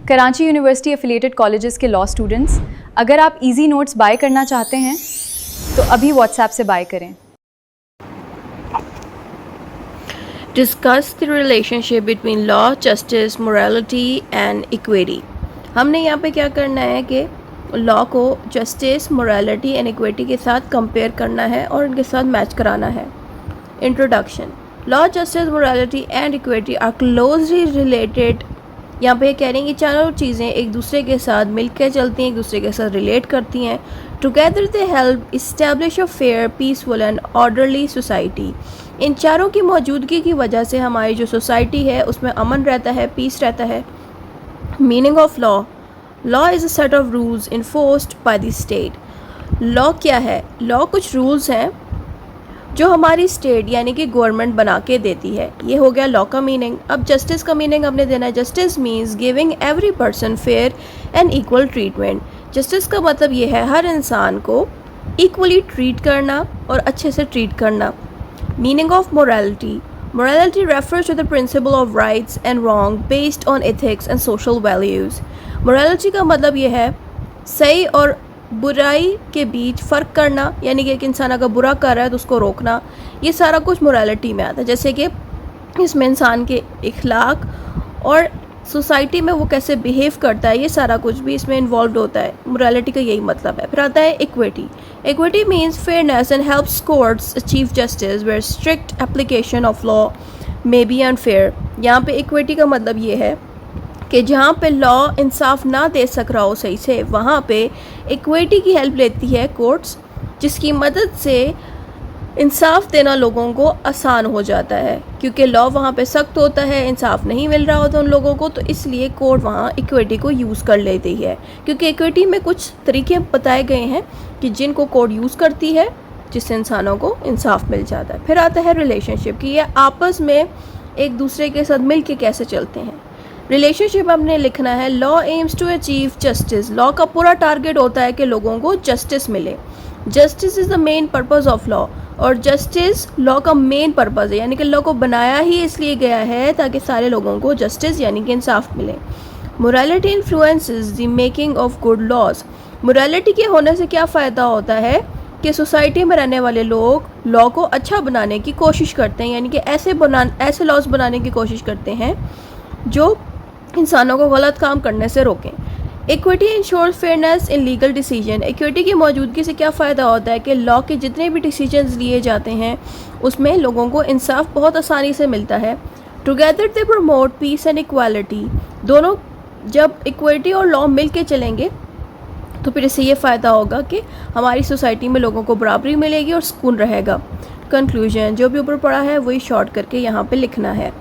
Karachi university affiliated colleges के law students, अगर आप इजी नोट्स बाय करना चाहते हैं तो अभी व्हाट्सएप से बाय करें। Discuss the relationship between law, justice, morality and equity. हमने यहाँ पे क्या करना है कि लॉ को जस्टिस, मोरालिटी एंड इक्विटी के साथ कंपेयर करना है और इनके साथ मैच कराना है। Introduction. Law, justice, morality and equity are closely related. यहाँ पे कह रहे हैं कि चारों चीज़ें एक दूसरे के साथ मिलकर चलती हैं, एक दूसरे के साथ रिलेट करती हैं। Together they help establish a fair, peaceful and orderly society. इन चारों की मौजूदगी की वजह से हमारी जो सोसाइटी है उसमें अमन रहता है, पीस रहता है। Meaning of law. Law is a set of rules enforced by the state. Law क्या है? लॉ कुछ रूल्स हैं जो हमारी स्टेट यानी कि गवर्नमेंट बना के देती है। ये हो गया लॉ का मीनिंग। अब जस्टिस का मीनिंग हमने देना है। Justice means giving every person fair and equal treatment. Justice का मतलब ये है हर इंसान को इक्वली ट्रीट करना और अच्छे से ट्रीट करना। Meaning of morality. Morality refers to the principle of rights and wrong based on ethics and social values. Morality का मतलब ये है सही और बुराई के बीच फ़र्क करना, यानी कि एक इंसान अगर बुरा कर रहा है तो उसको रोकना। ये सारा कुछ मोरालिटी में आता है। जैसे कि इसमें इंसान के इखलाक और सोसाइटी में वो कैसे बिहेव करता है, ये सारा कुछ भी इसमें इन्वॉल्व होता है। मोरालिटी का यही मतलब है। फिर आता है equity. Equity means fairness and helps courts achieve justice where strict application of law may be unfair. यहाँ पे इक्विटी का मतलब ये है कि जहाँ पे लॉ इंसाफ ना दे सक रहा हो सही से, वहाँ पे इक्विटी की हेल्प लेती है कोर्ट्स, जिसकी मदद से इंसाफ देना लोगों को आसान हो जाता है। क्योंकि लॉ वहाँ पे सख्त होता है, इंसाफ नहीं मिल रहा होता उन लोगों को, तो इसलिए कोर्ट वहाँ इक्विटी को यूज़ कर लेती है। क्योंकि इक्विटी में कुछ तरीके बताए गए हैं कि जिनको कोर्ट यूज़ करती है, जिससे इंसानों को इंसाफ मिल जाता है। फिर आता है रिलेशनशिप कि ये आपस में एक दूसरे के साथ मिल के कैसे चलते हैं। रिलेशनशिप हमने लिखना है। Law aims to achieve justice. Law का पूरा टारगेट होता है कि लोगों को जस्टिस मिले। Justice is the main purpose of law. और जस्टिस लॉ का मेन पर्पज़ है, यानी कि लॉ को बनाया ही इसलिए गया है ताकि सारे लोगों को जस्टिस यानी कि इंसाफ मिले। Morality influences the making of good laws. Morality के होने से क्या फ़ायदा होता है कि सोसाइटी में रहने वाले लोग लॉ को अच्छा बनाने की कोशिश करते हैं, यानी कि ऐसे लॉज बनाने की कोशिश करते हैं जो इंसानों को गलत काम करने से रोकें। Equity ensures fairness in legal decision. Equity की मौजूदगी से क्या फ़ायदा होता है कि लॉ के जितने भी डिसीजंस लिए जाते हैं उसमें लोगों को इंसाफ बहुत आसानी से मिलता है। Together they promote peace and equality. दोनों जब इक्विटी और लॉ मिल के चलेंगे तो फिर इससे ये फ़ायदा होगा कि हमारी सोसाइटी में लोगों को बराबरी मिलेगी और सुकून रहेगा। कंक्लूजन, जो भी ऊपर पड़ा है वही शॉर्ट करके यहाँ पे लिखना है।